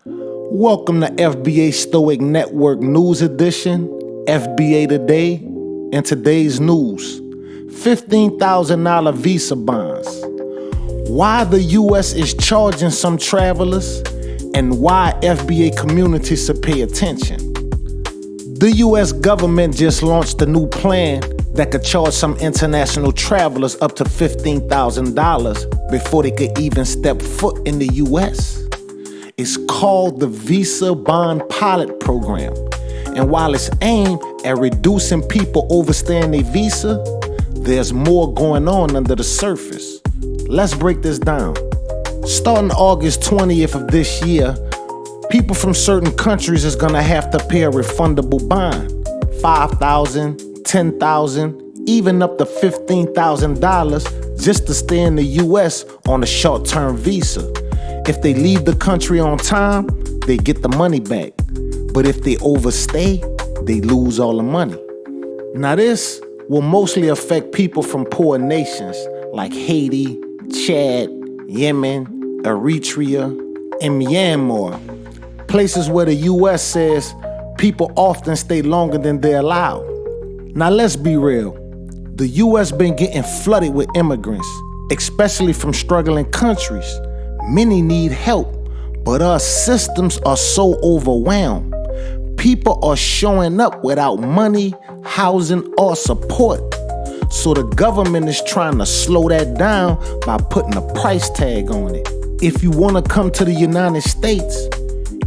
Welcome to FBA Stoic Network News Edition, FBA Today, and today's news. $15,000 visa bonds. Why the U.S. is charging some travelers, and why FBA communities should pay attention. The U.S. government just launched a new plan that could charge some international travelers up to $15,000 before they could even step foot in the U.S. It's called the Visa Bond Pilot Program. And while it's aimed at reducing people overstaying their visa, there's more going on under the surface. Let's break this down. Starting August 20th of this year, people from certain countries is gonna have to pay a refundable bond. $5,000, $10,000, even up to $15,000 just to stay in the US on a short-term visa. If they leave the country on time, they get the money back. But if they overstay, they lose all the money. Now this will mostly affect people from poor nations like Haiti, Chad, Yemen, Eritrea, and Myanmar. Places where the US says people often stay longer than they're allowed. Now let's be real. The US been getting flooded with immigrants, especially from struggling countries. Many need help, but our systems are so overwhelmed. People are showing up without money, housing, or support. So the government is trying to slow that down by putting a price tag on it. If you want to come to the United States,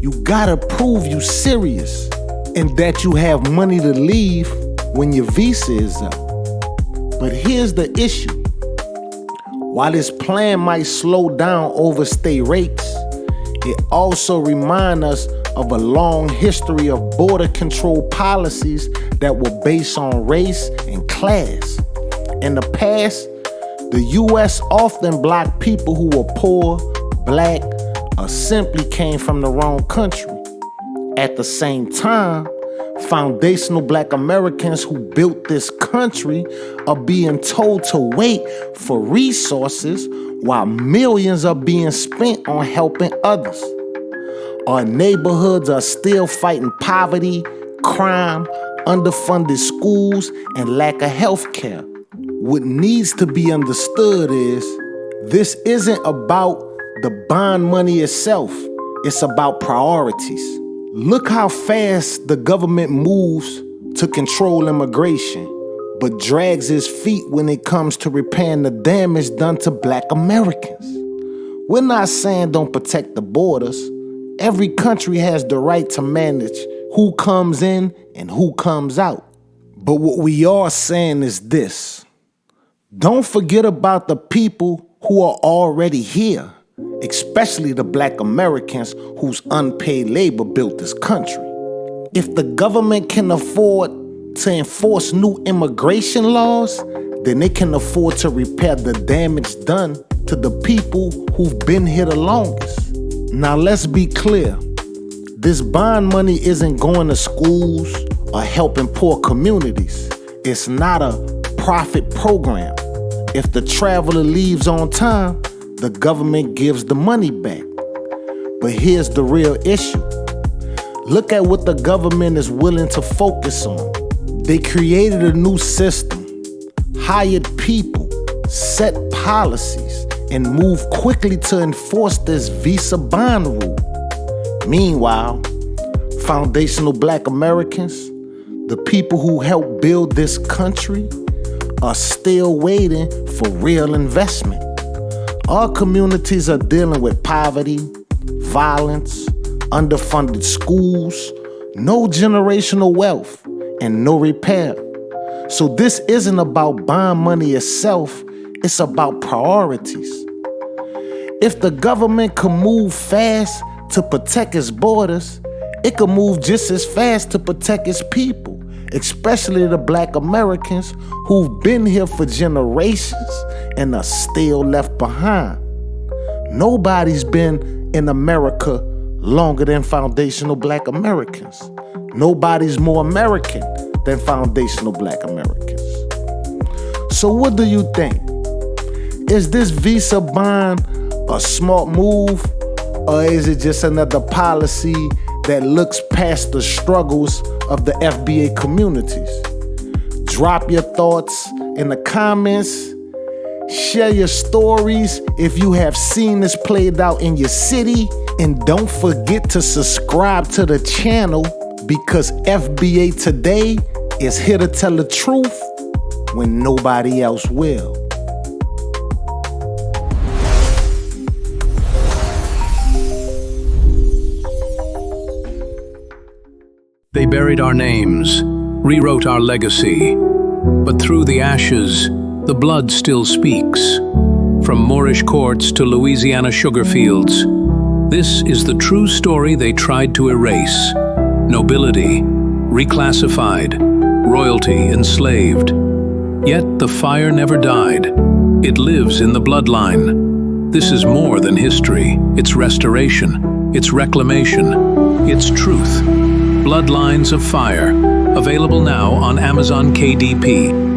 you gotta prove you serious and that you have money to leave when your visa is up. But here's the issue. While this plan might slow down overstay rates, it also reminds us of a long history of border control policies that were based on race and class. In the past, the U.S. often blocked people who were poor, black, or simply came from the wrong country. At the same time, foundational black Americans who built this country are being told to wait for resources while millions are being spent on helping others. Our neighborhoods are still fighting poverty, crime, underfunded schools, and lack of health care. What needs to be understood is this isn't about the bond money itself. It's about priorities. Look how fast the government moves to control immigration, but drags its feet when it comes to repairing the damage done to black Americans. We're not saying don't protect the borders. Every country has the right to manage who comes in and who comes out. But what we are saying is this. Don't forget about the people who are already here, especially the black Americans whose unpaid labor built this country. If the government can afford to enforce new immigration laws, then they can afford to repair the damage done to the people who've been here the longest. Now let's be clear. This bond money isn't going to schools or helping poor communities. It's not a profit program. If the traveler leaves on time, the government gives the money back. But here's the real issue. Look at what the government is willing to focus on. They created a new system, hired people, set policies, and moved quickly to enforce this visa bond rule. Meanwhile, foundational black Americans, the people who helped build this country, are still waiting for real investment. Our communities are dealing with poverty, violence, underfunded schools, no generational wealth, and no repair. So this isn't about bond money itself, it's about priorities. If the government can move fast to protect its borders, it can move just as fast to protect its people, especially the black Americans who've been here for generations and are still left behind. Nobody's been in America longer than foundational black Americans. Nobody's more American than foundational black Americans. So what do you think? Is this visa bond a smart move, Or is it just another policy that looks past the struggles of the FBA communities? Drop your thoughts in the comments. Share your stories if you have seen this played out in your city. And don't forget to subscribe to the channel, because FBA Today is here to tell the truth when nobody else will. They buried our names, rewrote our legacy, but through the ashes, the blood still speaks. From Moorish courts to Louisiana sugar fields, this is the true story they tried to erase. Nobility, reclassified, royalty enslaved. Yet the fire never died. It lives in the bloodline. This is more than history. It's restoration, it's reclamation, it's truth. Bloodlines of Fire, available now on Amazon KDP.